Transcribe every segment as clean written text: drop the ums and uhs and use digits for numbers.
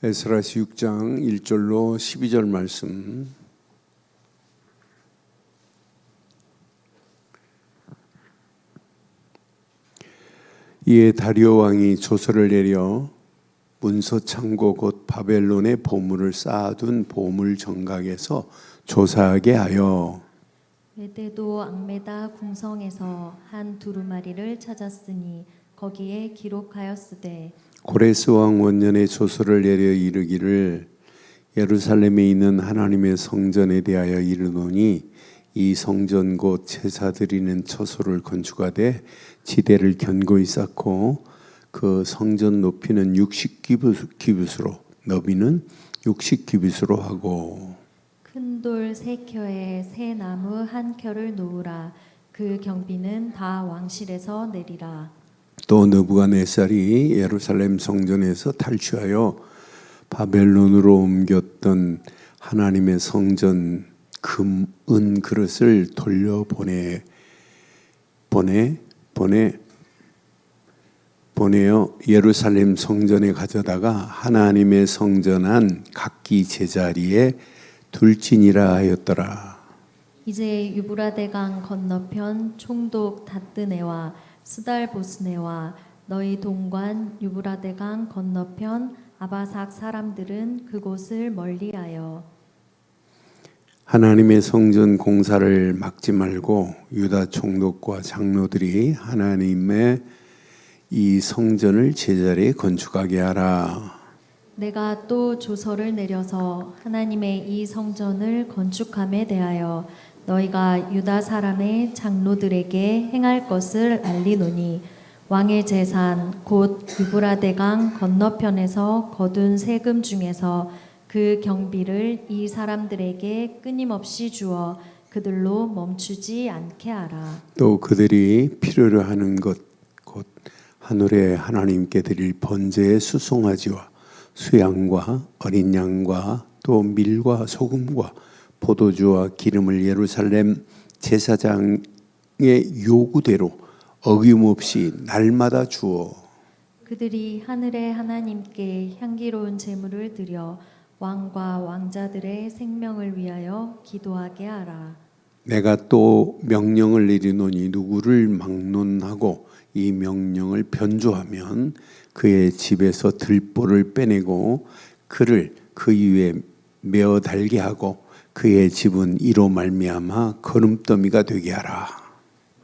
에스라서 6장 1절로 12절 말씀. 이에 다리오 왕이 조서를 내려 문서 창고 곧 바벨론의 보물을 쌓아둔 보물 정각에서 조사하게 하여 메데도 앙메다 궁성에서 한 두루마리를 찾았으니 거기에 기록하였으되 고레스 왕 원년에 조서를 내려 이르기를 예루살렘에 있는 하나님의 성전에 대하여 이르노니 이 성전 곧 제사 드리는 처소를 건축하되 지대를 견고히 쌓고 그 성전 높이는 60규빗으로 너비는 60규빗으로 하고 큰 돌 3켜에 새 나무 1켜를 놓으라. 그 경비는 다 왕실에서 내리라. 또 느부갓네살이 예루살렘 성전에서 탈취하여 바벨론으로 옮겼던 하나님의 성전 금, 은 그릇을 돌려 보내어 예루살렘 성전에 가져다가 하나님의 성전한 각기 제자리에 둘지니라 하였더라. 이제 유브라데강 건너편 총독 다뜨네와 스달보스네와 너희 동관 유브라데강 건너편 아바삭 사람들은 그곳을 멀리하여 하나님의 성전 공사를 막지 말고 유다 총독과 장로들이 하나님의 이 성전을 제자리에 건축하게 하라. 내가 또 조서를 내려서 하나님의 이 성전을 건축함에 대하여 너희가 유다 사람의 장로들에게 행할 것을 알리노니 왕의 재산 곧 유브라데강 건너편에서 거둔 세금 중에서 그 경비를 이 사람들에게 끊임없이 주어 그들로 멈추지 않게 하라. 또 그들이 필요로 하는 것 곧 하늘의 하나님께 드릴 번제의 수송아지와 수양과 어린 양과 또 밀과 소금과 포도주와 기름을 예루살렘 제사장의 요구대로 어김없이 날마다 주어 그들이 하늘의 하나님께 향기로운 제물을 드려 왕과 왕자들의 생명을 위하여 기도하게 하라. 내가 또 명령을 내리노니 누구를 막론하고 이 명령을 변조하면 그의 집에서 들보를 빼내고 그를 그 위에 메어 달게 하고 그의 집은 이로 말미암아 거름더미가 되게 하라.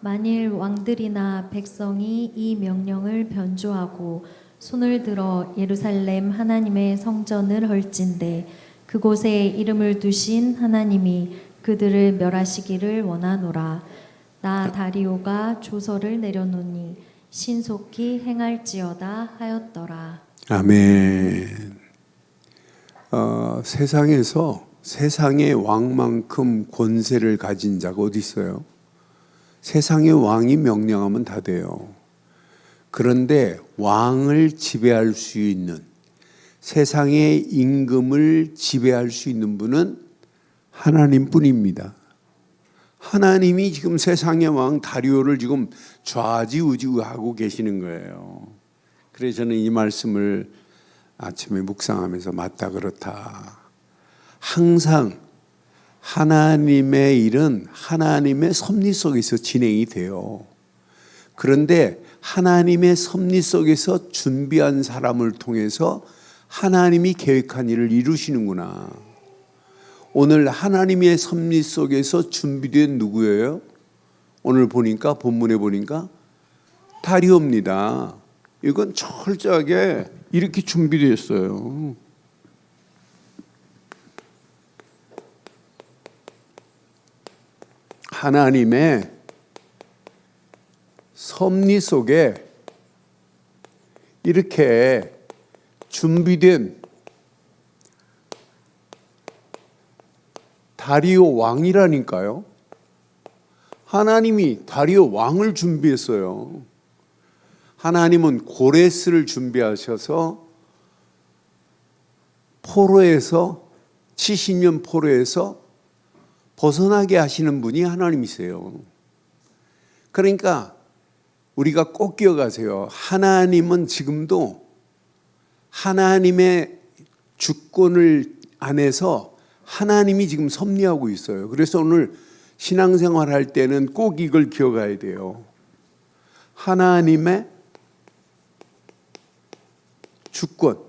만일 왕들이나 백성이 이 명령을 변조하고 손을 들어 예루살렘 하나님의 성전을 헐진대 그곳에 이름을 두신 하나님이 그들을 멸하시기를 원하노라. 나 다리오가 조서를 내려놓니 신속히 행할지어다 하였더라. 아멘. 세상에서 세상의 왕만큼 권세를 가진 자가 어디 있어요? 세상의 왕이 명령하면 다 돼요. 그런데 왕을 지배할 수 있는, 세상의 임금을 지배할 수 있는 분은 하나님뿐입니다. 하나님이 지금 세상의 왕 다리오를 지금 좌지우지하고 계시는 거예요. 그래서 저는 이 말씀을 아침에 묵상하면서 맞다 그렇다. 항상 하나님의 일은 하나님의 섭리 속에서 진행이 돼요. 그런데 하나님의 섭리 속에서 준비한 사람을 통해서 하나님이 계획한 일을 이루시는구나. 오늘 하나님의 섭리 속에서 준비된 누구예요? 오늘 보니까 본문에 보니까 다리오입니다. 이건 철저하게 이렇게 준비되었어요. 하나님의 섭리 속에 이렇게 준비된 다리오 왕이라니까요. 하나님이 다리오 왕을 준비했어요. 하나님은 고레스를 준비하셔서 포로에서 70년 포로에서 벗어나게 하시는 분이 하나님이세요. 그러니까 우리가 꼭 기억하세요. 하나님은 지금도 하나님의 주권을 안에서 하나님이 지금 섭리하고 있어요. 그래서 오늘 신앙생활 할 때는 꼭 이걸 기억해야 돼요. 하나님의 주권.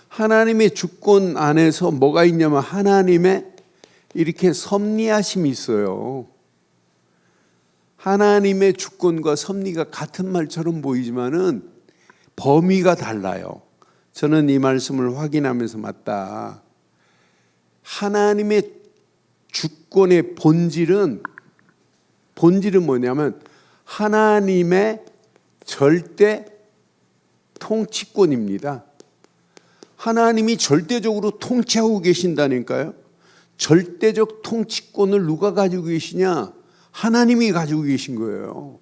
하나님의 주권 안에서 뭐가 있냐면 하나님의 이렇게 섭리하심이 있어요. 하나님의 주권과 섭리가 같은 말처럼 보이지만은 범위가 달라요. 저는 이 말씀을 확인하면서 맞다. 하나님의 주권의 본질은 뭐냐면 하나님의 절대 통치권입니다. 하나님이 절대적으로 통치하고 계신다니까요. 절대적 통치권을 누가 가지고 계시냐? 하나님이 가지고 계신 거예요.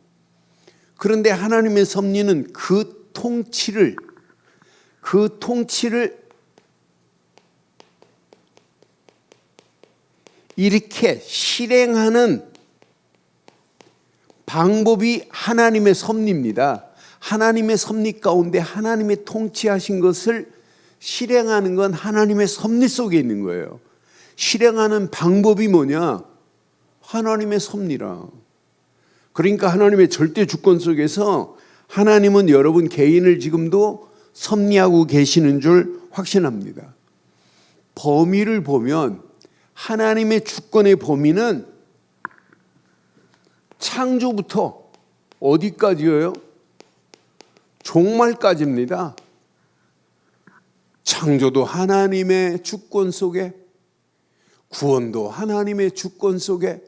그런데 하나님의 섭리는 그 통치를 이렇게 실행하는 방법이 하나님의 섭리입니다. 하나님의 섭리 가운데 하나님의 통치하신 것을 실행하는 건 하나님의 섭리 속에 있는 거예요. 실행하는 방법이 뭐냐? 하나님의 섭리라. 그러니까 하나님의 절대 주권 속에서 하나님은 여러분 개인을 지금도 섭리하고 계시는 줄 확신합니다. 범위를 보면 하나님의 주권의 범위는 창조부터 어디까지예요? 종말까지입니다. 창조도 하나님의 주권 속에, 구원도 하나님의 주권 속에,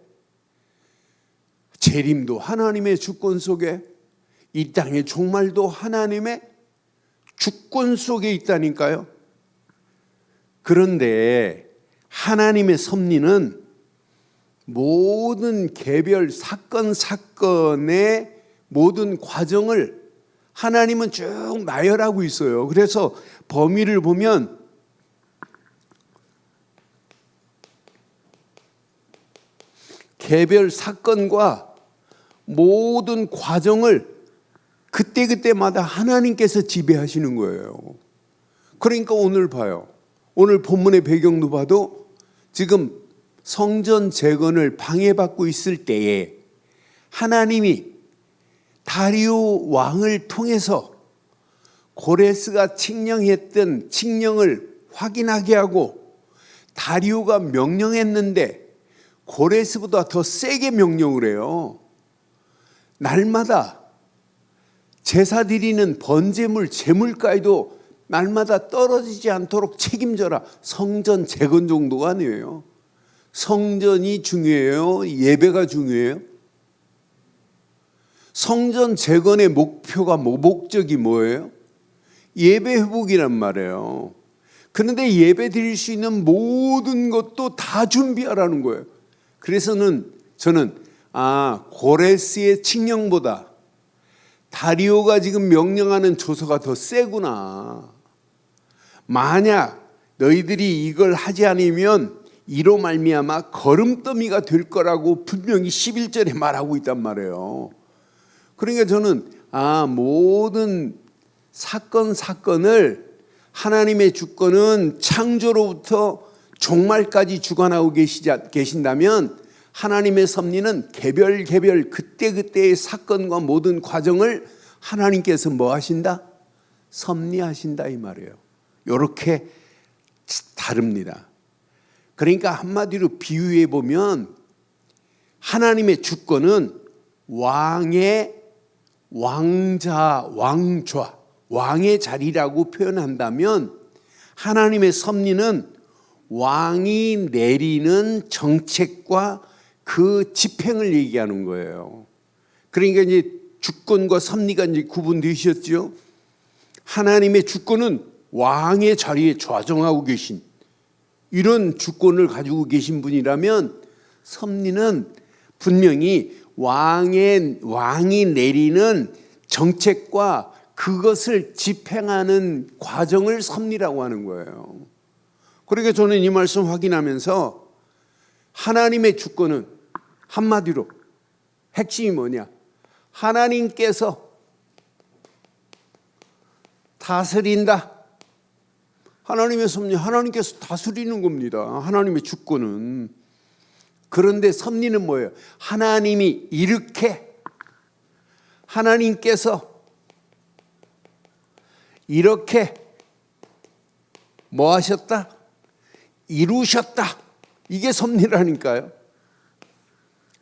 재림도 하나님의 주권 속에, 이 땅의 종말도 하나님의 주권 속에 있다니까요. 그런데 하나님의 섭리는 모든 개별 사건의 모든 과정을 하나님은 쭉 나열하고 있어요. 그래서 범위를 보면 개별 사건과 모든 과정을 그때그때마다 하나님께서 지배하시는 거예요. 그러니까 오늘 봐요. 오늘 본문의 배경도 봐도 지금 성전 재건을 방해받고 있을 때에 하나님이 다리오 왕을 통해서 고레스가 칙령했던 칙령을 확인하게 하고 다리오가 명령했는데 고레스보다 더 세게 명령을 해요. 날마다 제사 드리는 번제물 제물가에도 날마다 떨어지지 않도록 책임져라. 성전 재건 정도가 아니에요. 성전이 중요해요? 예배가 중요해요? 성전 재건의 목적이 뭐예요? 예배 회복이란 말이에요. 그런데 예배 드릴 수 있는 모든 것도 다 준비하라는 거예요. 그래서는 저는 고레스의 칙령보다 다리오가 지금 명령하는 조서가 더 세구나. 만약 너희들이 이걸 하지 않으면 이로 말미암아 거름더미가 될 거라고 분명히 11절에 말하고 있단 말이에요. 그러니까 저는 모든 사건을 하나님의 주권은 창조로부터 종말까지 주관하고 계신다면 하나님의 섭리는 개별 그때그때의 사건과 모든 과정을 하나님께서 뭐 하신다? 섭리하신다 이 말이에요. 이렇게 다릅니다. 그러니까 한마디로 비유해 보면 하나님의 주권은 왕의 왕좌, 왕의 자리라고 표현한다면 하나님의 섭리는 왕이 내리는 정책과 그 집행을 얘기하는 거예요. 그러니까 이제 주권과 섭리가 이제 구분되셨죠. 하나님의 주권은 왕의 자리에 좌정하고 계신 이런 주권을 가지고 계신 분이라면 섭리는 분명히 왕이 내리는 정책과 그것을 집행하는 과정을 섭리라고 하는 거예요. 그러니까 저는 이 말씀 확인하면서 하나님의 주권은 한마디로 핵심이 뭐냐? 하나님께서 다스린다. 하나님의 섭리, 하나님께서 다스리는 겁니다. 하나님의 주권은. 그런데 섭리는 뭐예요? 하나님이 이렇게, 하나님께서 이렇게 뭐 하셨다? 이루셨다. 이게 섭리라니까요.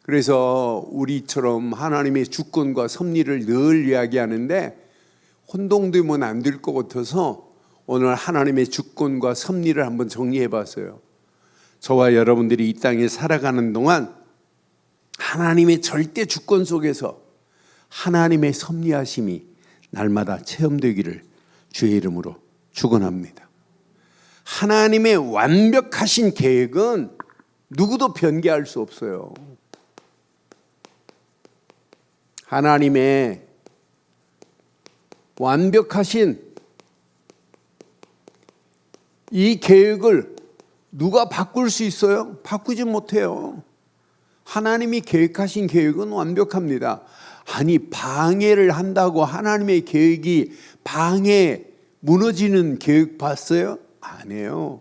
그래서 우리처럼 하나님의 주권과 섭리를 늘 이야기하는데 혼동되면 안 될 것 같아서 오늘 하나님의 주권과 섭리를 한번 정리해 봤어요. 저와 여러분들이 이 땅에 살아가는 동안 하나님의 절대 주권 속에서 하나님의 섭리하심이 날마다 체험되기를 주의 이름으로 축원합니다. 하나님의 완벽하신 계획은 누구도 변개할 수 없어요. 하나님의 완벽하신 이 계획을 누가 바꿀 수 있어요? 바꾸지 못해요. 하나님이 계획하신 계획은 완벽합니다. 아니, 방해를 한다고 하나님의 계획이 무너지는 계획 봤어요? 아니에요.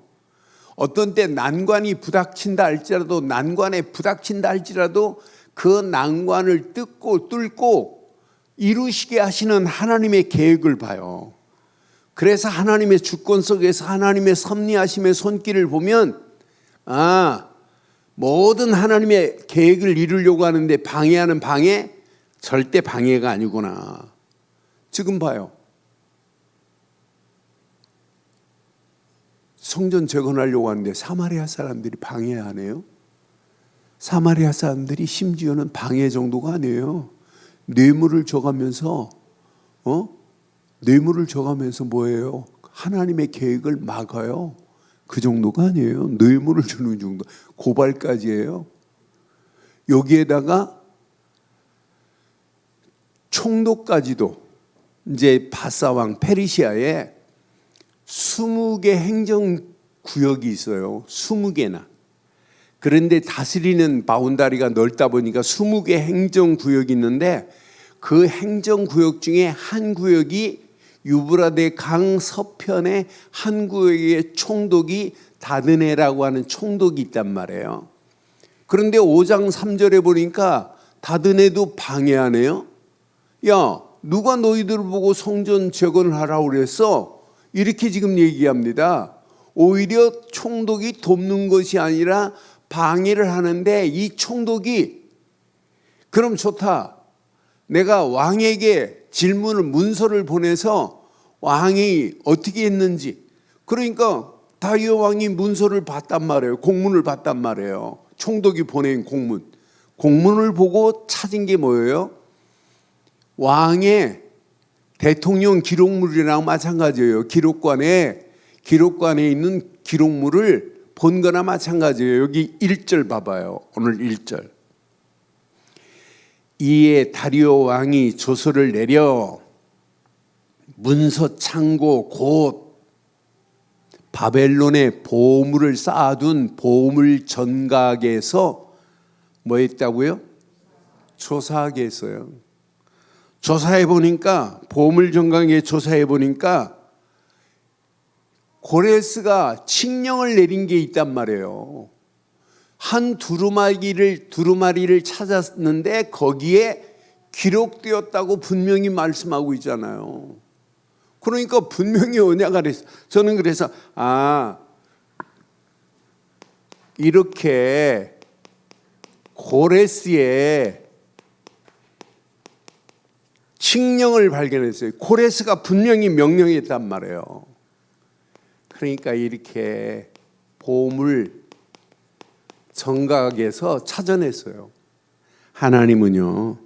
어떤 때 난관이 부닥친다 할지라도, 난관에 부닥친다 할지라도 그 난관을 뚫고 이루시게 하시는 하나님의 계획을 봐요. 그래서 하나님의 주권 속에서 하나님의 섭리하심의 손길을 보면 모든 하나님의 계획을 이루려고 하는데 방해하는 방해, 절대 방해가 아니구나. 지금 봐요. 성전 재건하려고 하는데 사마리아 사람들이 방해하네요. 사마리아 사람들이 심지어는 방해 정도가 아니에요. 뇌물을 줘가면서 뭐예요? 하나님의 계획을 막아요. 그 정도가 아니에요. 뇌물을 주는 정도. 고발까지예요. 여기에다가 총독까지도 이제 바사왕 페르시아에 20개 행정구역이 있어요. 20개나. 그런데 다스리는 바운다리가 넓다 보니까 20개 행정구역이 있는데 그 행정구역 중에 한 구역이 유브라데 강 서편의 한 구역의 총독이 다드네라고 하는 총독이 있단 말이에요. 그런데 5장 3절에 보니까 다드네도 방해하네요. 야, 누가 너희들을 보고 성전 재건을 하라고 그랬어? 이렇게 지금 얘기합니다. 오히려 총독이 돕는 것이 아니라 방해를 하는데 이 총독이 그럼 좋다. 내가 왕에게 문서를 보내서 왕이 어떻게 했는지, 그러니까 다리오 왕이 문서를 봤단 말이에요. 공문을 봤단 말이에요. 총독이 보낸 공문을 보고 찾은 게 뭐예요? 왕의 대통령 기록물이랑 마찬가지예요. 기록관에 있는 기록물을 본 거나 마찬가지예요. 여기 1절 봐봐요. 오늘 1절. 이에 다리오 왕이 조서를 내려 문서 창고 곧 바벨론에 보물을 쌓아둔 보물 전각에서 뭐 했다고요? 조사하게 했어요. 조사해 보니까, 보물 전각에 조사해 보니까 고레스가 칙령을 내린 게 있단 말이에요. 한 두루마리를 찾았는데 거기에 기록되었다고 분명히 말씀하고 있잖아요. 그러니까 분명히 언약을 했어요. 저는 그래서 이렇게 고레스의 칙령을 발견했어요. 고레스가 분명히 명령했단 말이에요. 그러니까 이렇게 보물 정각에서 찾아냈어요. 하나님은요,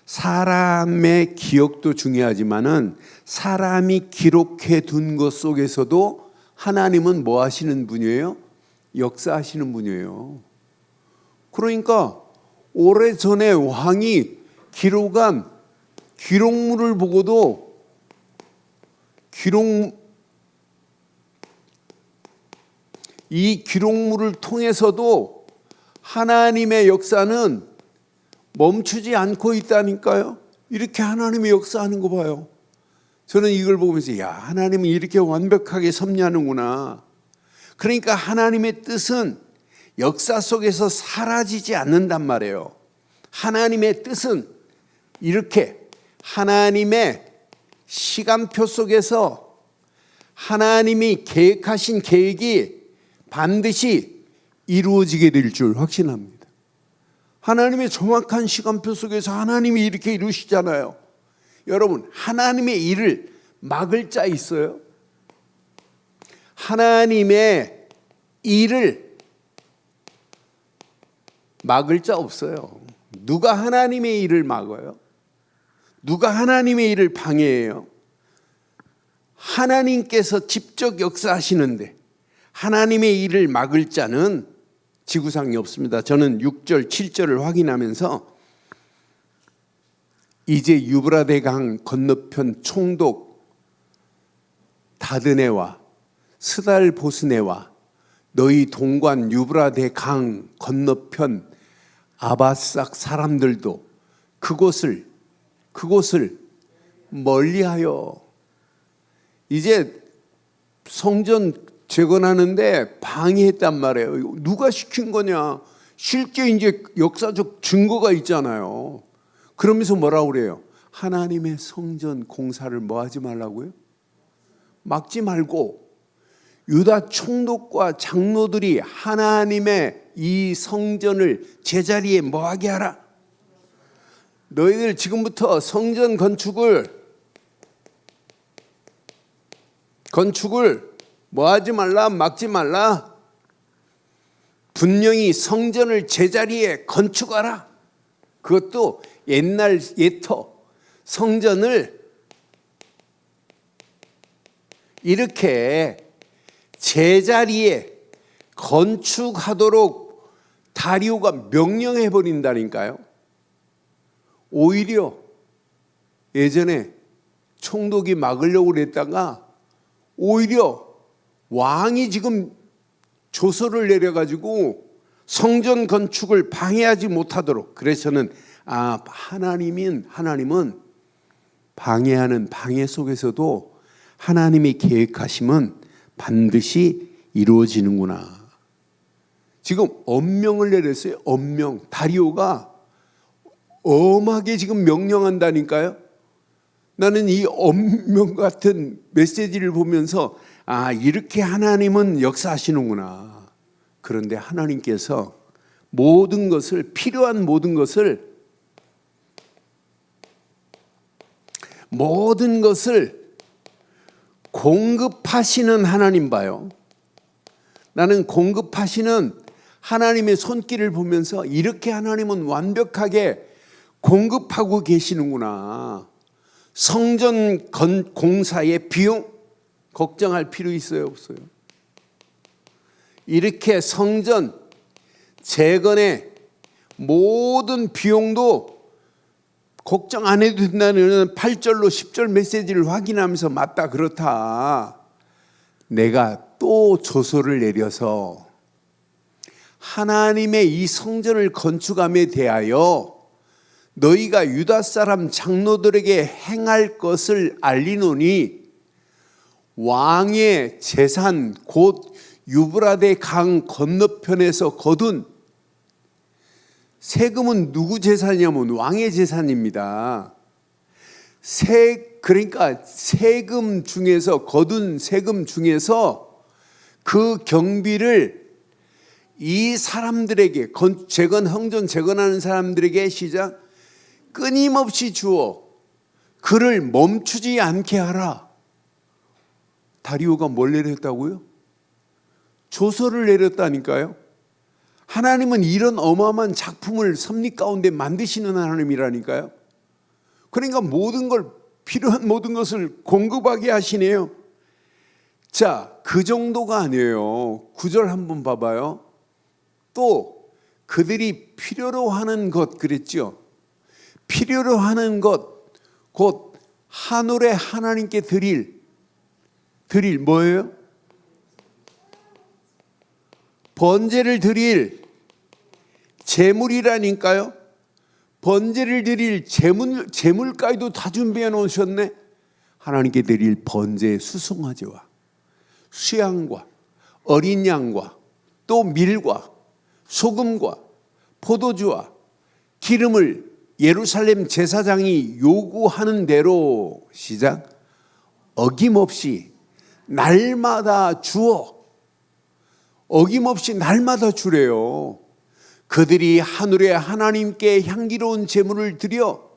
사람의 기억도 중요하지만은 사람이 기록해 둔 것 속에서도 하나님은 뭐 하시는 분이에요? 역사하시는 분이에요. 그러니까 오래전에 왕이 기록한 기록물을 보고도 이 기록물을 통해서도 하나님의 역사는 멈추지 않고 있다니까요. 이렇게 하나님의 역사하는 거 봐요. 저는 이걸 보면서 야, 하나님은 이렇게 완벽하게 섭리하는구나. 그러니까 하나님의 뜻은 역사 속에서 사라지지 않는단 말이에요. 하나님의 뜻은 이렇게 하나님의 시간표 속에서 하나님이 계획하신 계획이 반드시 이루어지게 될 줄 확신합니다. 하나님의 정확한 시간표 속에서 하나님이 이렇게 이루시잖아요. 여러분, 하나님의 일을 막을 자 있어요? 하나님의 일을 막을 자 없어요. 누가 하나님의 일을 막아요? 누가 하나님의 일을 방해해요? 하나님께서 직접 역사하시는데 하나님의 일을 막을 자는 지구상에 없습니다. 저는 6절, 7절을 확인하면서 이제 유브라데 강 건너편 총독 다드네와 스달보스네와 너희 동관 유브라데 강 건너편 아바삭 사람들도 그곳을 멀리하여 이제 성전 재건하는데 방해했단 말이에요. 누가 시킨 거냐? 실제 이제 역사적 증거가 있잖아요. 그러면서 뭐라고 그래요? 하나님의 성전 공사를 뭐 하지 말라고요? 막지 말고 유다 총독과 장로들이 하나님의 이 성전을 제자리에 뭐하게 하라? 너희들 지금부터 성전 건축을 뭐하지 말라, 막지 말라. 분명히 성전을 제자리에 건축하라. 그것도 옛날 예터 성전을 이렇게 제자리에 건축하도록 다리오가 명령해 버린다니까요. 오히려 예전에 총독이 막으려고 그랬다가 오히려 왕이 지금 조서를 내려가지고 성전 건축을 방해하지 못하도록, 그래서는 하나님은 방해하는 방해 속에서도 하나님이 계획하심은 반드시 이루어지는구나. 지금 엄명을 내렸어요. 엄명. 다리오가 엄하게 지금 명령한다니까요. 나는 이 엄명 같은 메시지를 보면서 이렇게 하나님은 역사하시는구나. 그런데 하나님께서 모든 것을, 필요한 모든 것을 공급하시는 하나님 봐요. 나는 공급하시는 하나님의 손길을 보면서 이렇게 하나님은 완벽하게 공급하고 계시는구나. 성전 공사의 비용 걱정할 필요 있어요, 없어요? 이렇게 성전 재건의 모든 비용도 걱정 안 해도 된다는 8절로 10절 메시지를 확인하면서 맞다, 그렇다. 내가 또 조서를 내려서 하나님의 이 성전을 건축함에 대하여 너희가 유다 사람 장로들에게 행할 것을 알리노니 왕의 재산 곧 유브라데 강 건너편에서 거둔 세금은 누구 재산이냐면 왕의 재산입니다. 그러니까 세금 중에서 거둔 세금 중에서 그 경비를 이 사람들에게 성전 재건하는 사람들에게 시작 끊임없이 주어 그를 멈추지 않게 하라. 다리오가 뭘 내렸다고요? 조서를 내렸다니까요. 하나님은 이런 어마어마한 작품을 섭리 가운데 만드시는 하나님이라니까요. 그러니까 필요한 모든 것을 공급하게 하시네요. 자, 그 정도가 아니에요. 9절 한번 봐봐요. 또 그들이 필요로 하는 것 그랬죠. 필요로 하는 것 곧 하늘의 하나님께 드릴 뭐예요? 번제를 드릴 제물이라니까요. 번제를 드릴 제물까지도 다 준비해 놓으셨네. 하나님께 드릴 번제 수송아지와 수양과 어린 양과 또 밀과 소금과 포도주와 기름을 예루살렘 제사장이 요구하는 대로 시작 어김없이 날마다 주어 어김없이 날마다 주래요. 그들이 하늘의 하나님께 향기로운 제물을 드려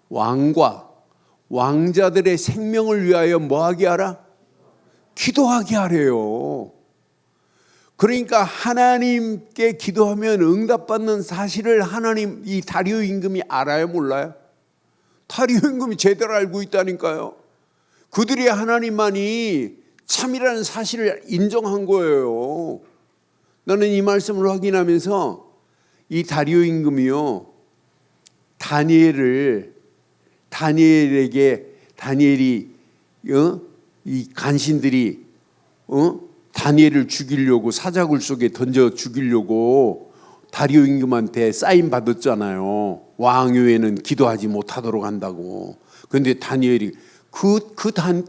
왕과 왕자들의 생명을 위하여 뭐하게 하라? 기도하게 하래요. 그러니까 하나님께 기도하면 응답받는 사실을 하나님 이 다리오 임금이 알아요, 몰라요? 다리오 임금이 제대로 알고 있다니까요. 그들이 하나님만이 참이라는 사실을 인정한 거예요. 나는 이 말씀을 확인하면서 이 다리오 임금이요, 다니엘이 이 간신들이 다니엘을 죽이려고 사자굴 속에 던져 죽이려고 다리오 임금한테 사인 받았잖아요. 왕위에는 기도하지 못하도록 한다고. 그런데 다니엘이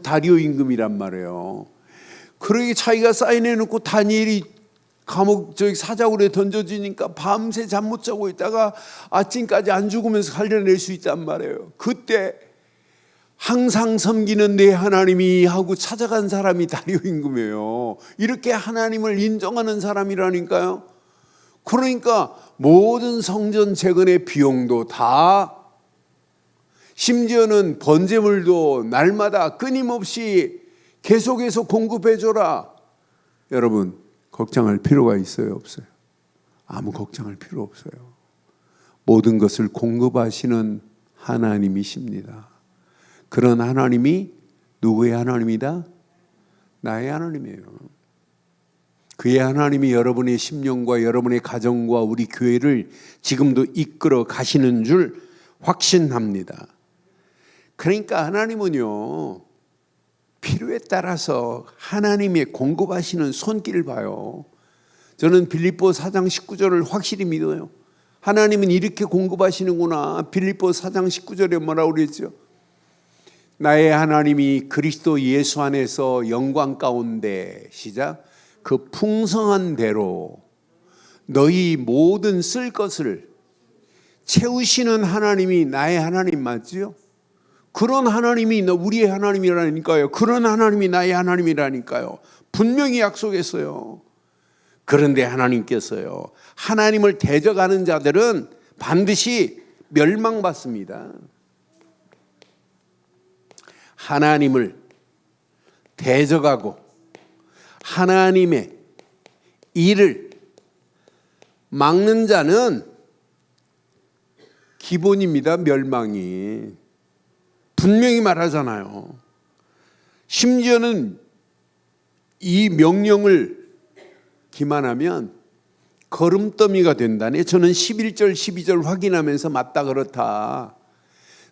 다리오 임금이란 말이에요. 그러게 자기가 사인해놓고 다니엘이 사자굴에 던져지니까 밤새 잠 못 자고 있다가 아침까지 안 죽으면서 살려낼 수 있단 말이에요. 그때 항상 섬기는 내 하나님이 하고 찾아간 사람이 다리오 임금이에요. 이렇게 하나님을 인정하는 사람이라니까요. 그러니까 모든 성전 재건의 비용도 다, 심지어는 번제물도 날마다 끊임없이 계속해서 공급해줘라. 여러분 걱정할 필요가 있어요, 없어요? 아무 걱정할 필요 없어요. 모든 것을 공급하시는 하나님이십니다. 그런 하나님이 누구의 하나님이다? 나의 하나님이에요. 그의 하나님이 여러분의 심령과 여러분의 가정과 우리 교회를 지금도 이끌어 가시는 줄 확신합니다. 그러니까 하나님은요, 필요에 따라서 하나님의 공급하시는 손길을 봐요. 저는 빌립보 4장 19절을 확실히 믿어요. 하나님은 이렇게 공급하시는구나. 빌립보 4장 19절에 뭐라고 그랬죠? 나의 하나님이 그리스도 예수 안에서 영광 가운데 시작 그 풍성한 대로 너희 모든 쓸 것을 채우시는 하나님이 나의 하나님 맞지요? 그런 하나님이 우리의 하나님이라니까요. 그런 하나님이 나의 하나님이라니까요. 분명히 약속했어요. 그런데 하나님께서요, 하나님을 대적하는 자들은 반드시 멸망받습니다. 하나님을 대적하고 하나님의 일을 막는 자는 기본입니다. 멸망이. 분명히 말하잖아요. 심지어는 이 명령을 기만하면 거름더미가 된다네. 저는 11절 12절 확인하면서 맞다 그렇다.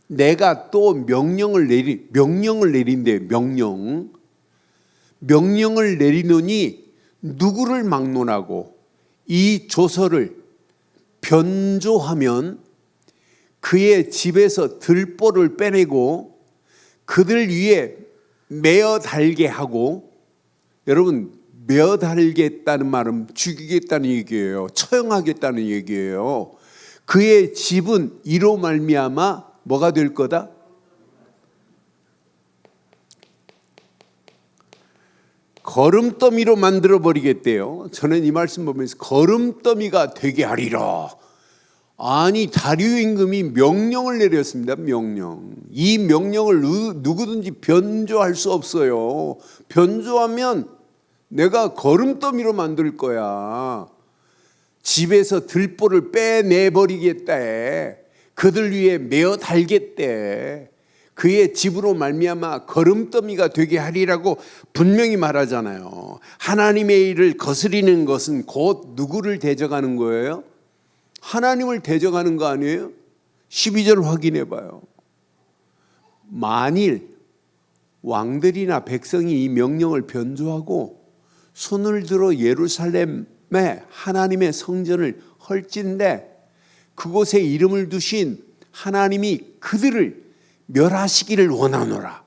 내가 또 명령을 내린대. 명령을 내리노니 누구를 막론하고 이 조서를 변조하면 그의 집에서 들보를 빼내고 그들 위에 매어 달게 하고, 여러분 매어 달겠다는 말은 죽이겠다는 얘기예요. 처형하겠다는 얘기예요. 그의 집은 이로 말미암아 뭐가 될 거다? 거름더미로 만들어 버리겠대요. 저는 이 말씀 보면서 거름더미가 되게 하리라. 아니, 다리오 임금이 명령을 내렸습니다. 명령. 이 명령을 누구든지 변조할 수 없어요. 변조하면 내가 거름더미로 만들 거야. 집에서 들보를 빼내버리겠다. 그들 위에 메어 달겠대. 그의 집으로 말미암아 거름더미가 되게 하리라고 분명히 말하잖아요. 하나님의 일을 거스리는 것은 곧 누구를 대적하는 거예요? 하나님을 대적하는 거 아니에요? 12절 확인해 봐요. 만일 왕들이나 백성이 이 명령을 변조하고 손을 들어 예루살렘에 하나님의 성전을 헐진데 그곳에 이름을 두신 하나님이 그들을 멸하시기를 원하노라.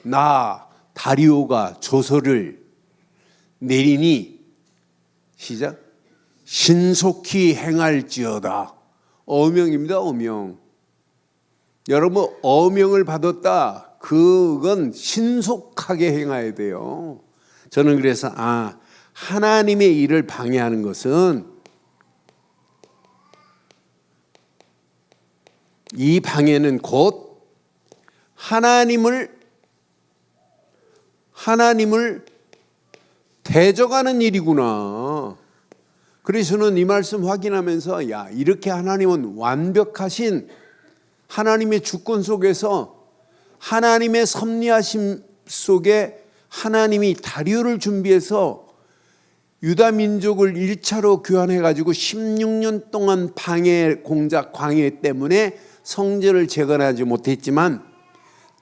나 다리오가 조서를 내리니 시작 신속히 행할지어다. 어명입니다. 어명. 여러분 어명을 받았다. 그건 신속하게 행해야 돼요. 저는 그래서 하나님의 일을 방해하는 것은 이 방해는 곧 하나님을 대적하는 일이구나. 그래서는 이 말씀 확인하면서 이렇게 하나님은 완벽하신 하나님의 주권 속에서 하나님의 섭리하심 속에 하나님이 다리오를 준비해서 유다 민족을 1차로 교환해 가지고 16년 동안 방해 공작 광해 때문에 성전을 재건하지 못했지만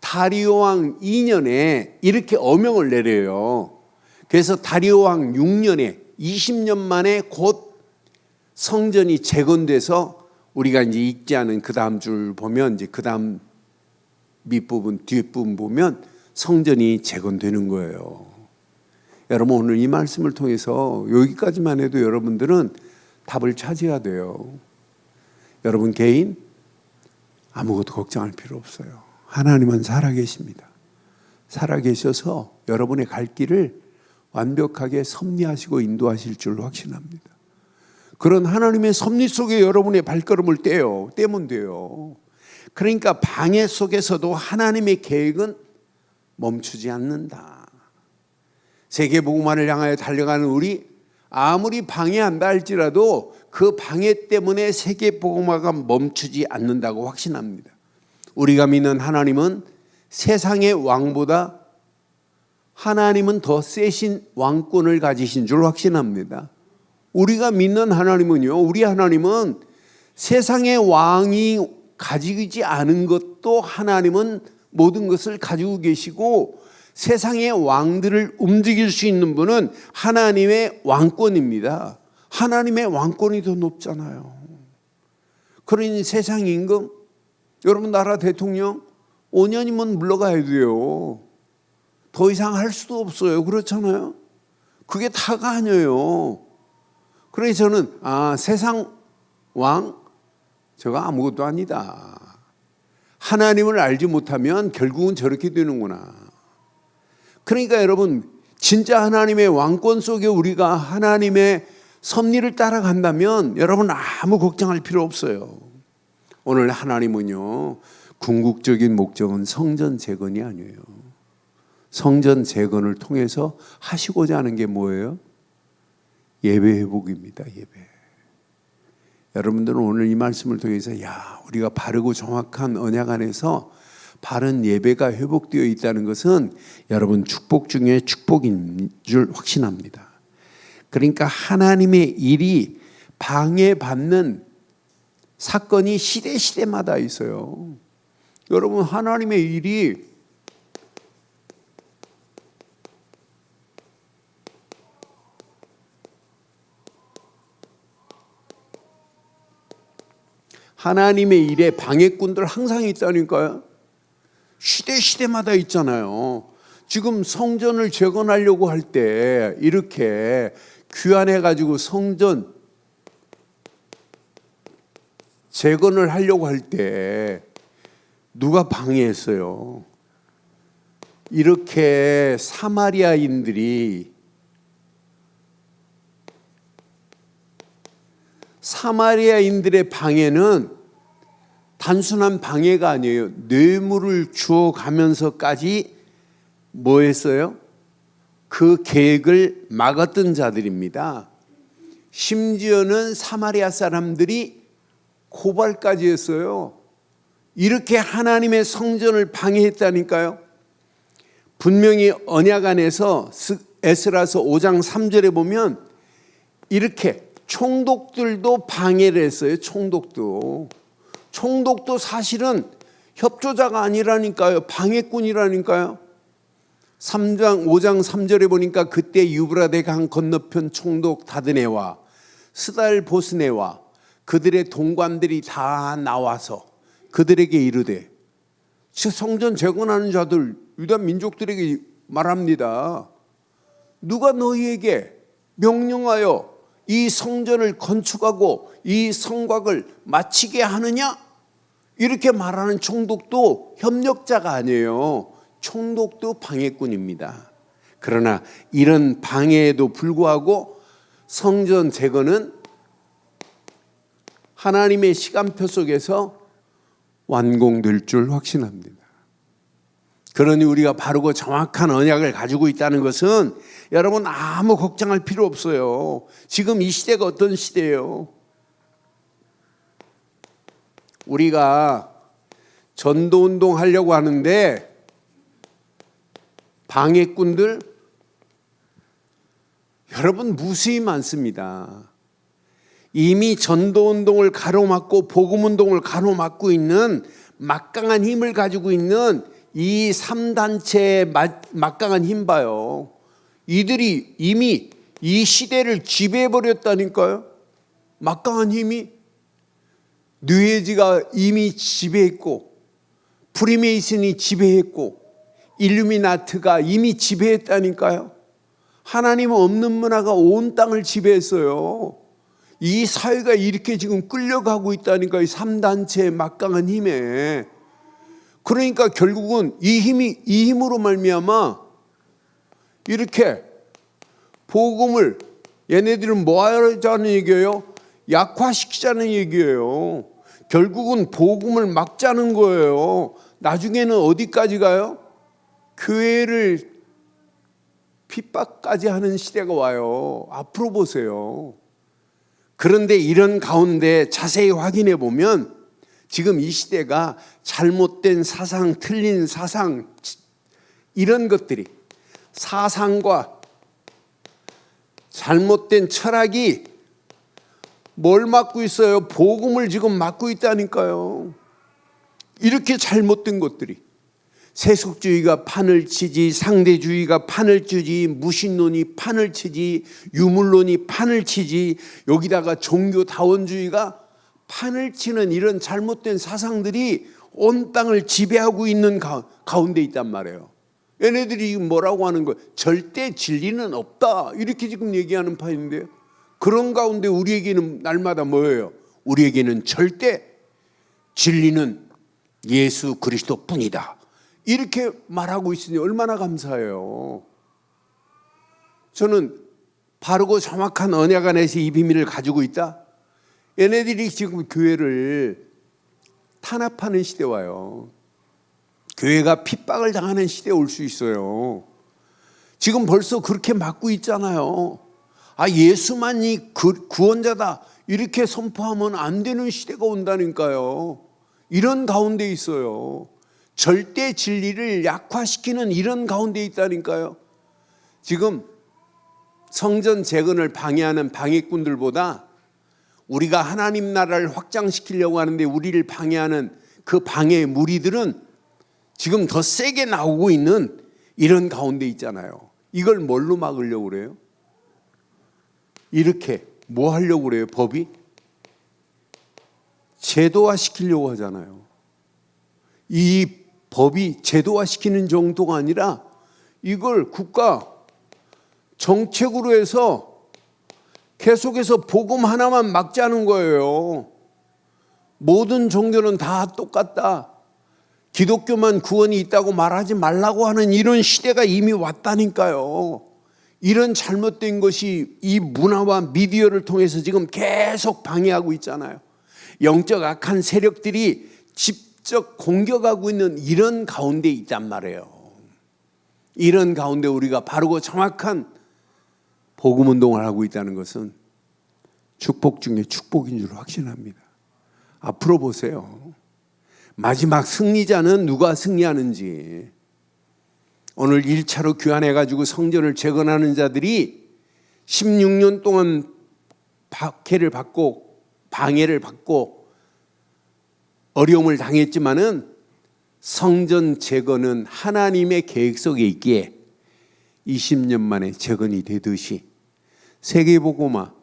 다리오 왕 2년에 이렇게 어명을 내려요. 그래서 다리오 왕 6년에 20년 만에 곧 성전이 재건돼서 우리가 이제 읽지 않은 그 다음 줄 보면 이제 그 다음 밑부분 뒷부분 보면 성전이 재건되는 거예요. 여러분 오늘 이 말씀을 통해서 여기까지만 해도 여러분들은 답을 찾아야 돼요. 여러분 개인 아무것도 걱정할 필요 없어요. 하나님은 살아계십니다. 살아계셔서 여러분의 갈 길을 완벽하게 섭리하시고 인도하실 줄 확신합니다. 그런 하나님의 섭리 속에 여러분의 발걸음을 떼면 돼요. 그러니까 방해 속에서도 하나님의 계획은 멈추지 않는다. 세계복음화를 향하여 달려가는 우리 아무리 방해한다 할지라도 그 방해 때문에 세계복음화가 멈추지 않는다고 확신합니다. 우리가 믿는 하나님은 세상의 왕보다 하나님은 더 세신 왕권을 가지신 줄 확신합니다. 우리가 믿는 하나님은요, 우리 하나님은 세상의 왕이 가지지 않은 것도 하나님은 모든 것을 가지고 계시고 세상의 왕들을 움직일 수 있는 분은 하나님의 왕권입니다. 하나님의 왕권이 더 높잖아요. 그러니 세상 임금, 여러분 나라 대통령 5년이면 물러가야 돼요. 더 이상 할 수도 없어요. 그렇잖아요. 그게 다가 아니에요. 그래서 저는 세상 왕 저가 아무것도 아니다. 하나님을 알지 못하면 결국은 저렇게 되는구나. 그러니까 여러분 진짜 하나님의 왕권 속에 우리가 하나님의 섭리를 따라간다면 여러분 아무 걱정할 필요 없어요. 오늘 하나님은요 궁극적인 목적은 성전 재건이 아니에요. 성전 재건을 통해서 하시고자 하는 게 뭐예요? 예배 회복입니다. 예배. 여러분들은 오늘 이 말씀을 통해서 우리가 바르고 정확한 언약 안에서 바른 예배가 회복되어 있다는 것은 여러분 축복 중에 축복인 줄 확신합니다. 그러니까 하나님의 일이 방해받는 사건이 시대마다 있어요. 여러분 하나님의 일이 하나님의 일에 방해꾼들 항상 있다니까요. 시대마다 있잖아요. 지금 성전을 재건하려고 할 때 이렇게 귀환해가지고 성전 재건을 하려고 할 때 누가 방해했어요? 이렇게 사마리아인들의 방해는 단순한 방해가 아니에요. 뇌물을 주어가면서까지 뭐 했어요? 그 계획을 막았던 자들입니다. 심지어는 사마리아 사람들이 고발까지 했어요. 이렇게 하나님의 성전을 방해했다니까요. 분명히 언약 안에서 에스라서 5장 3절에 보면 이렇게 총독들도 방해를 했어요. 총독도 사실은 협조자가 아니라니까요. 방해꾼이라니까요. 5장 3절에 보니까 그때 유브라데 강 건너편 총독 다드네와 스달 보스네와 그들의 동관들이 다 나와서 그들에게 이르되 성전 재건하는 자들 유다 민족들에게 말합니다. 누가 너희에게 명령하여 이 성전을 건축하고 이 성곽을 마치게 하느냐? 이렇게 말하는 총독도 협력자가 아니에요. 총독도 방해꾼입니다. 그러나 이런 방해에도 불구하고 성전 재건은 하나님의 시간표 속에서 완공될 줄 확신합니다. 그러니 우리가 바르고 정확한 언약을 가지고 있다는 것은 여러분 아무 걱정할 필요 없어요. 지금 이 시대가 어떤 시대예요? 우리가 전도운동 하려고 하는데 방해꾼들 여러분 무수히 많습니다. 이미 전도운동을 가로막고 복음운동을 가로막고 있는 막강한 힘을 가지고 있는 이 3단체의 막강한 힘 봐요. 이들이 이미 이 시대를 지배해버렸다니까요. 막강한 힘이 뉴에이지가 이미 지배했고 프리메이슨이 지배했고 일루미나트가 이미 지배했다니까요. 하나님 없는 문화가 온 땅을 지배했어요. 이 사회가 이렇게 지금 끌려가고 있다니까 이 3단체의 막강한 힘에. 그러니까 결국은 이 힘으로 말미암아 이렇게 복음을 얘네들은 뭐 하자는 얘기예요? 약화시키자는 얘기예요. 결국은 복음을 막자는 거예요. 나중에는 어디까지 가요? 교회를 핍박까지 하는 시대가 와요. 앞으로 보세요. 그런데 이런 가운데 자세히 확인해 보면 지금 이 시대가 잘못된 사상, 틀린 사상, 이런 것들이 사상과 잘못된 철학이 뭘 막고 있어요? 복음을 지금 막고 있다니까요. 이렇게 잘못된 것들이 세속주의가 판을 치지, 상대주의가 판을 치지, 무신론이 판을 치지, 유물론이 판을 치지, 여기다가 종교다원주의가 판을 치는 이런 잘못된 사상들이 온 땅을 지배하고 있는 가운데 있단 말이에요. 얘네들이 뭐라고 하는 거예요? 절대 진리는 없다, 이렇게 지금 얘기하는 파인데요. 그런 가운데 우리에게는 날마다 뭐예요? 우리에게는 절대 진리는 예수 그리스도뿐이다, 이렇게 말하고 있으니 얼마나 감사해요. 저는 바르고 정확한 언약 안에서 이 비밀을 가지고 있다. 얘네들이 지금 교회를 탄압하는 시대 와요. 교회가 핍박을 당하는 시대에 올 수 있어요. 지금 벌써 그렇게 막고 있잖아요. 예수만이 구원자다, 이렇게 선포하면 안 되는 시대가 온다니까요. 이런 가운데 있어요. 절대 진리를 약화시키는 이런 가운데 있다니까요. 지금 성전 재건을 방해하는 방해꾼들보다 우리가 하나님 나라를 확장시키려고 하는데 우리를 방해하는 그 방해의 무리들은 지금 더 세게 나오고 있는 이런 가운데 있잖아요. 이걸 뭘로 막으려고 그래요? 이렇게 뭐 하려고 그래요? 법이 제도화시키려고 하잖아요. 이 법이 제도화시키는 정도가 아니라 이걸 국가 정책으로 해서 계속해서 복음 하나만 막자는 거예요. 모든 종교는 다 똑같다, 기독교만 구원이 있다고 말하지 말라고 하는 이런 시대가 이미 왔다니까요. 이런 잘못된 것이 이 문화와 미디어를 통해서 지금 계속 방해하고 있잖아요. 영적 악한 세력들이 직접 공격하고 있는 이런 가운데 있단 말이에요. 이런 가운데 우리가 바르고 정확한 복음운동을 하고 있다는 것은 축복 중에 축복인 줄 확신합니다. 앞으로 보세요. 마지막 승리자는 누가 승리하는지. 오늘 1차로 귀환해가지고 성전을 재건하는 자들이 16년 동안 박해를 받고 방해를 받고 어려움을 당했지만은 성전 재건은 하나님의 계획 속에 있기에 20년 만에 재건이 되듯이 세계복음화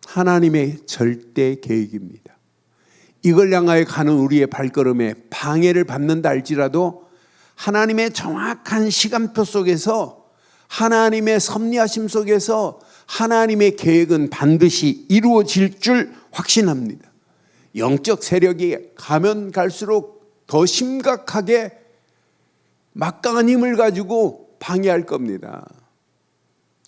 하나님의 절대 계획입니다. 이걸 향하여 가는 우리의 발걸음에 방해를 받는다 할지라도 하나님의 정확한 시간표 속에서, 하나님의 섭리하심 속에서 하나님의 계획은 반드시 이루어질 줄 확신합니다. 영적 세력이 가면 갈수록 더 심각하게 막강한 힘을 가지고 방해할 겁니다.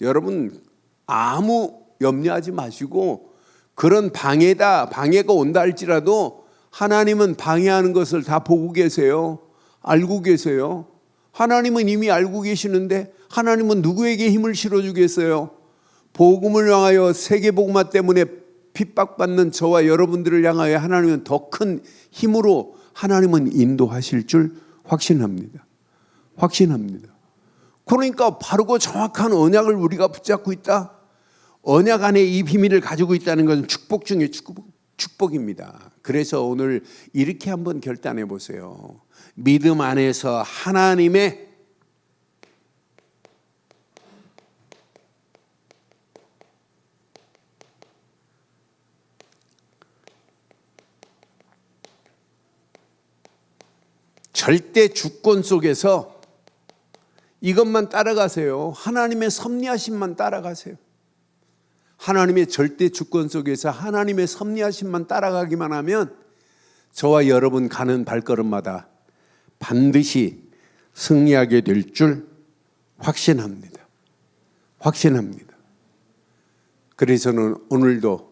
여러분, 아무 염려하지 마시고, 그런 방해가 온다 할지라도 하나님은 방해하는 것을 다 보고 계세요. 알고 계세요. 하나님은 이미 알고 계시는데 하나님은 누구에게 힘을 실어주겠어요? 복음을 향하여 세계복음화 때문에 핍박받는 저와 여러분들을 향하여 하나님은 더 큰 힘으로 하나님은 인도하실 줄 확신합니다. 확신합니다. 그러니까 바르고 정확한 언약을 우리가 붙잡고 있다. 언약 안에 이 비밀을 가지고 있다는 것은 축복 중에 축복입니다. 그래서 오늘 이렇게 한번 결단해 보세요. 믿음 안에서 하나님의 절대 주권 속에서 이것만 따라가세요. 하나님의 섭리하심만 따라가세요. 하나님의 절대 주권 속에서 하나님의 섭리하심만 따라가기만 하면 저와 여러분 가는 발걸음마다 반드시 승리하게 될 줄 확신합니다. 확신합니다. 그래서 저는 오늘도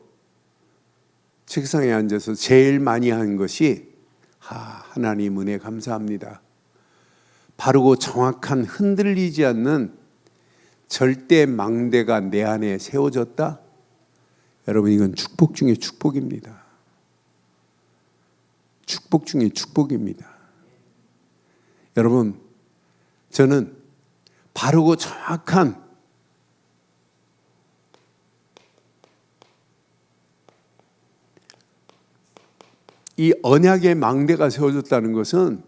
책상에 앉아서 제일 많이 한 것이 하나님 은혜 감사합니다. 바르고 정확한 흔들리지 않는 절대 망대가 내 안에 세워졌다. 여러분, 이건 축복 중에 축복입니다. 축복 중에 축복입니다. 여러분, 저는 바르고 정확한 이 언약의 망대가 세워졌다는 것은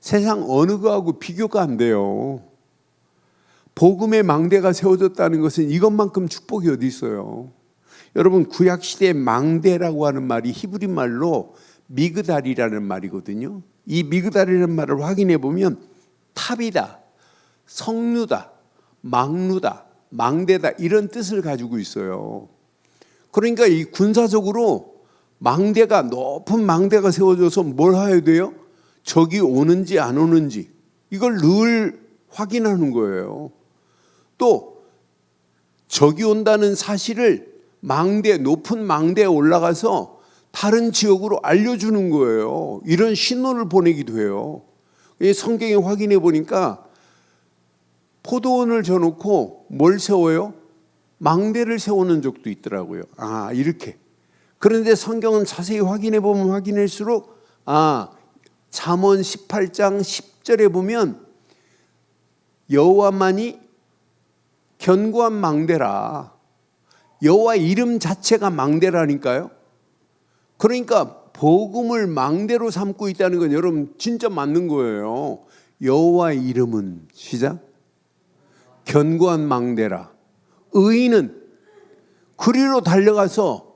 세상 어느 거하고 비교가 안 돼요. 복음의 망대가 세워졌다는 것은 이것만큼 축복이 어디 있어요. 여러분, 구약시대의 망대라고 하는 말이 히브리 말로 미그달이라는 말이거든요. 이 미그달이라는 말을 확인해 보면 탑이다, 성루다, 망루다, 망대다 이런 뜻을 가지고 있어요. 그러니까 이 군사적으로 망대가, 높은 망대가 세워져서 뭘 해야 돼요? 적이 오는지 안 오는지 이걸 늘 확인하는 거예요. 또 적이 온다는 사실을 높은 망대에 올라가서 다른 지역으로 알려주는 거예요. 이런 신호를 보내기도 해요. 성경에 확인해 보니까 포도원을 져놓고 뭘 세워요? 망대를 세우는 적도 있더라고요. 이렇게. 그런데 성경은 자세히 확인해 보면 확인할수록 잠언 18장 10절에 보면 여호와만이 견고한 망대라. 여호와 이름 자체가 망대라니까요. 그러니까 복음을 망대로 삼고 있다는 건 여러분 진짜 맞는 거예요. 여호와의 이름은 시작 견고한 망대라. 의인은 그리로 달려가서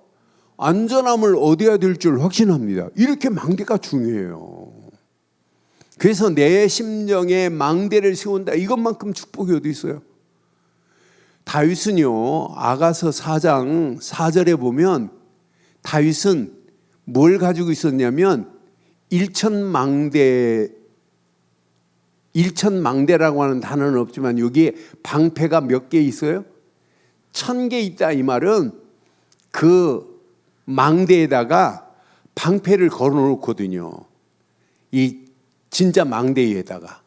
안전함을 얻어야 될 줄 확신합니다. 이렇게 망대가 중요해요. 그래서 내 심정에 망대를 세운다. 이것만큼 축복이 어디 있어요? 다윗은요, 아가서 4장 4절에 보면 다윗은 뭘 가지고 있었냐면 일천망대라고 하는 단어는 없지만 여기에 방패가 몇 개 있어요? 1000개 있다. 이 말은 그 망대에다가 방패를 걸어놓거든요. 이 진짜 망대에다가.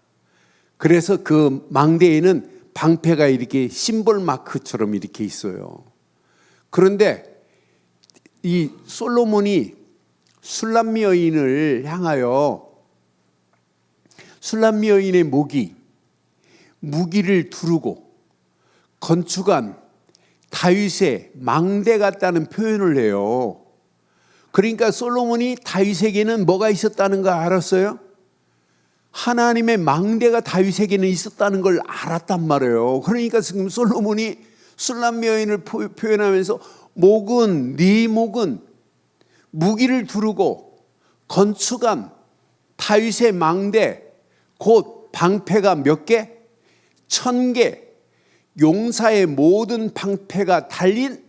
그래서 그 망대에는 방패가 이렇게 심볼 마크처럼 이렇게 있어요. 그런데 이 솔로몬이 술람미 여인을 향하여 술람미 여인의 무기를 두르고 건축한 다윗의 망대 같다는 표현을 해요. 그러니까 솔로몬이 다윗에게는 뭐가 있었다는 거 알았어요? 하나님의 망대가 다윗에게는 있었다는 걸 알았단 말이에요. 그러니까 지금 솔로몬이 술람미 여인을 표현하면서 네 목은 무기를 두르고 건축한 다윗의 망대 곧 방패가 몇 개? 1000개. 용사의 모든 방패가 달린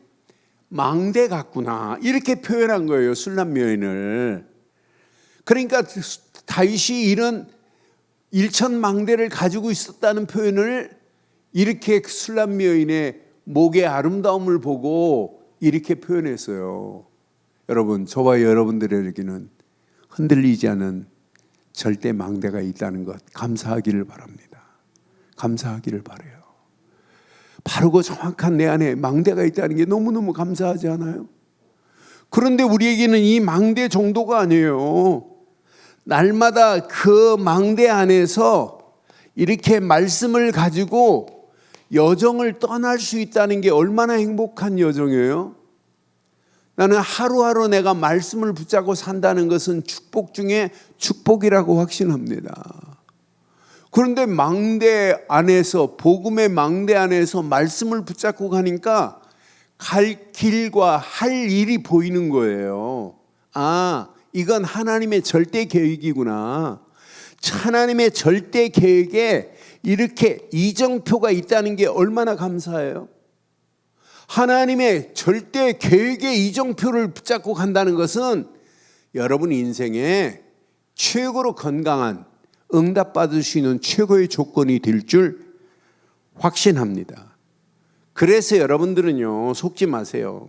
망대 같구나. 이렇게 표현한 거예요, 술람 여인을. 그러니까 다윗이 이런 1000망대를 가지고 있었다는 표현을 이렇게 술람 여인의 목의 아름다움을 보고 이렇게 표현했어요. 여러분, 저와 여러분들에게는 흔들리지 않은 절대 망대가 있다는 것 감사하기를 바랍니다. 감사하기를 바라요. 바르고 정확한 내 안에 망대가 있다는 게 너무너무 감사하지 않아요? 그런데 우리에게는 이 망대 정도가 아니에요. 날마다 그 망대 안에서 이렇게 말씀을 가지고 여정을 떠날 수 있다는 게 얼마나 행복한 여정이에요? 나는 하루하루 내가 말씀을 붙잡고 산다는 것은 축복 중에 축복이라고 확신합니다. 그런데 망대 안에서, 복음의 망대 안에서 말씀을 붙잡고 가니까 갈 길과 할 일이 보이는 거예요. 아, 이건 하나님의 절대 계획이구나. 하나님의 절대 계획에 이렇게 이정표가 있다는 게 얼마나 감사해요. 하나님의 절대 계획의 이정표를 붙잡고 간다는 것은 여러분 인생에 최고로 건강한 응답받을 수 있는 최고의 조건이 될 줄 확신합니다. 그래서 여러분들은요, 속지 마세요.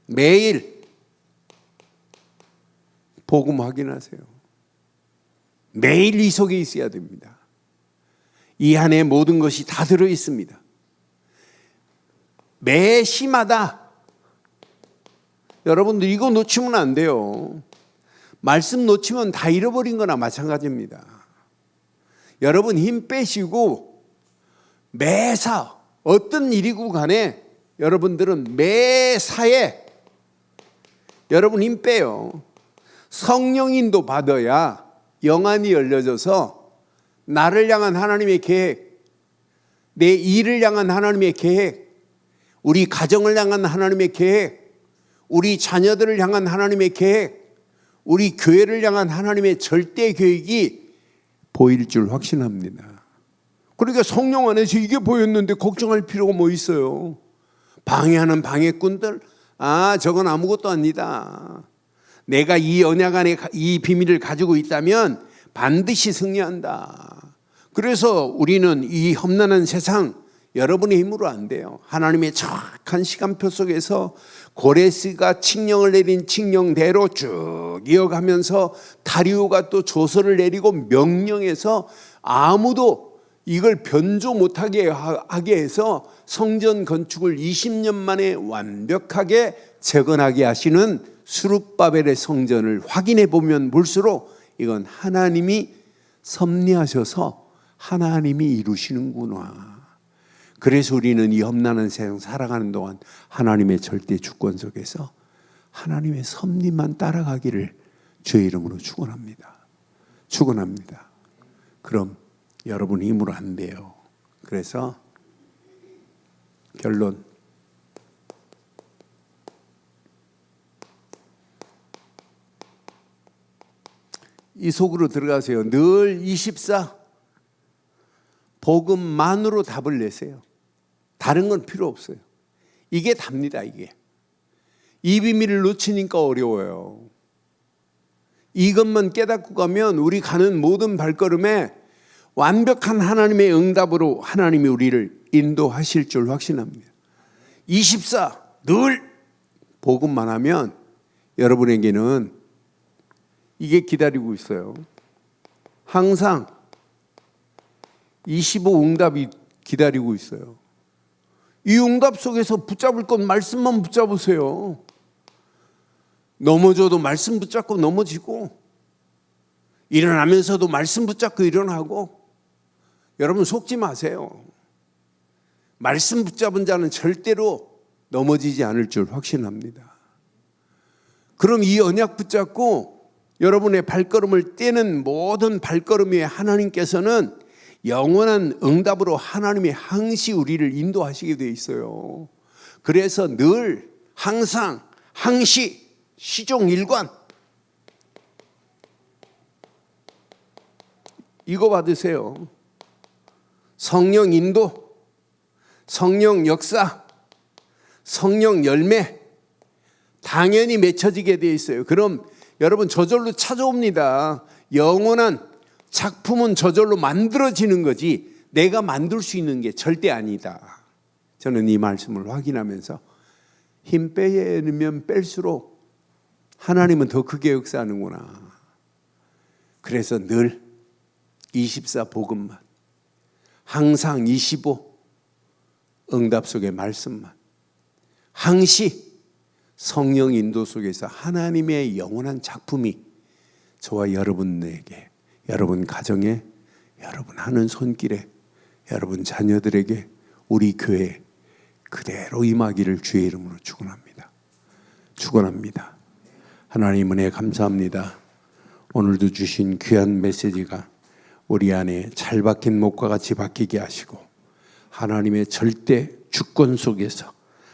매일 복음 확인하세요. 매일 이 속에 있어야 됩니다. 이 안에 모든 것이 다 들어 있습니다. 매 시마다 여러분들 이거 놓치면 안 돼요. 말씀 놓치면 다 잃어버린 거나 마찬가지입니다. 여러분 힘 빼시고 매사 어떤 일이고 간에 여러분들은 매사에 여러분 힘 빼요. 성령인도 받아야 영안이 열려져서 나를 향한 하나님의 계획, 내 일을 향한 하나님의 계획, 우리 가정을 향한 하나님의 계획, 우리 자녀들을 향한 하나님의 계획, 우리 교회를 향한 하나님의 절대 계획이 보일 줄 확신합니다. 그러니까 성령 안에서 이게 보였는데 걱정할 필요가 뭐 있어요? 방해하는 방해꾼들, 저건 아무것도 아니다. 내가 이 언약 안에 이 비밀을 가지고 있다면 반드시 승리한다. 그래서 우리는 이 험난한 세상 여러분의 힘으로 안 돼요. 하나님의 정확한 시간표 속에서 고레스가 칙령을 내린 칙령대로 쭉 이어가면서 다리오가 또 조서를 내리고 명령해서 아무도 이걸 변조 못하게 하게 해서 성전 건축을 20년 만에 완벽하게 재건하게 하시는 수룹바벨의 성전을 확인해 보면 볼수록 이건 하나님이 섭리하셔서 하나님이 이루시는구나. 그래서 우리는 이 험난한 세상 살아가는 동안 하나님의 절대 주권 속에서 하나님의 섭리만 따라가기를 주의 이름으로 축원합니다. 축원합니다. 그럼 여러분 힘으로 안 돼요. 그래서 결론, 이 속으로 들어가세요. 늘 24 복음만으로 답을 내세요. 다른 건 필요 없어요. 이게 답니다. 이게 이 비밀을 놓치니까 어려워요. 이것만 깨닫고 가면 우리 가는 모든 발걸음에 완벽한 하나님의 응답으로 하나님이 우리를 인도하실 줄 확신합니다. 24 늘 복음만 하면 여러분에게는 이게 기다리고 있어요. 항상 25 응답이 기다리고 있어요. 이 응답 속에서 붙잡을 건 말씀만 붙잡으세요. 넘어져도 말씀 붙잡고 넘어지고, 일어나면서도 말씀 붙잡고 일어나고. 여러분 속지 마세요. 말씀 붙잡은 자는 절대로 넘어지지 않을 줄 확신합니다. 그럼 이 언약 붙잡고 여러분의 발걸음을 떼는 모든 발걸음 위에 하나님께서는 영원한 응답으로 하나님의 항시 우리를 인도하시게 되어 있어요. 그래서 늘 항상 항시 시종일관 이거 받으세요. 성령 인도, 성령 역사, 성령 열매 당연히 맺혀지게 되어 있어요. 그럼 여러분 저절로 찾아옵니다. 영원한 작품은 저절로 만들어지는 거지 내가 만들 수 있는 게 절대 아니다. 저는 이 말씀을 확인하면서 힘 빼면 뺄수록 하나님은 더 크게 역사하는구나. 그래서 늘 24 복음만, 항상 25 응답 속의 말씀만, 항시 성령 인도 속에서 하나님의 영원한 작품이 저와 여러분에게, 여러분 가정에, 여러분 하는 손길에, 여러분 자녀들에게, 우리 교회에 그대로 임하기를 주의 이름으로 축원합니다. 축원합니다. 하나님 은혜 감사합니다. 오늘도 주신 귀한 메시지가 우리 안에 잘 박힌 목과 같이 박히게 하시고 하나님의 절대 주권 속에서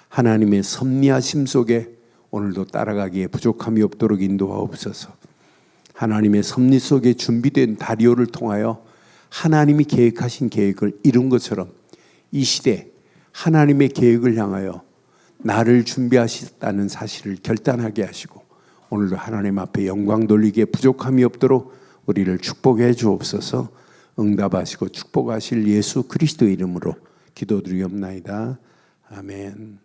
하나님의 섭리하심 속에 오늘도 따라가기에 부족함이 없도록 인도하옵소서. 하나님의 섭리 속에 준비된 다리오를 통하여 하나님이 계획하신 계획을 이룬 것처럼 이 시대 하나님의 계획을 향하여 나를 준비하셨다는 사실을 결단하게 하시고 오늘도 하나님 앞에 영광 돌리기에 부족함이 없도록 우리를 축복해 주옵소서. 응답하시고 축복하실 예수 그리스도 이름으로 기도드리옵나이다. 아멘.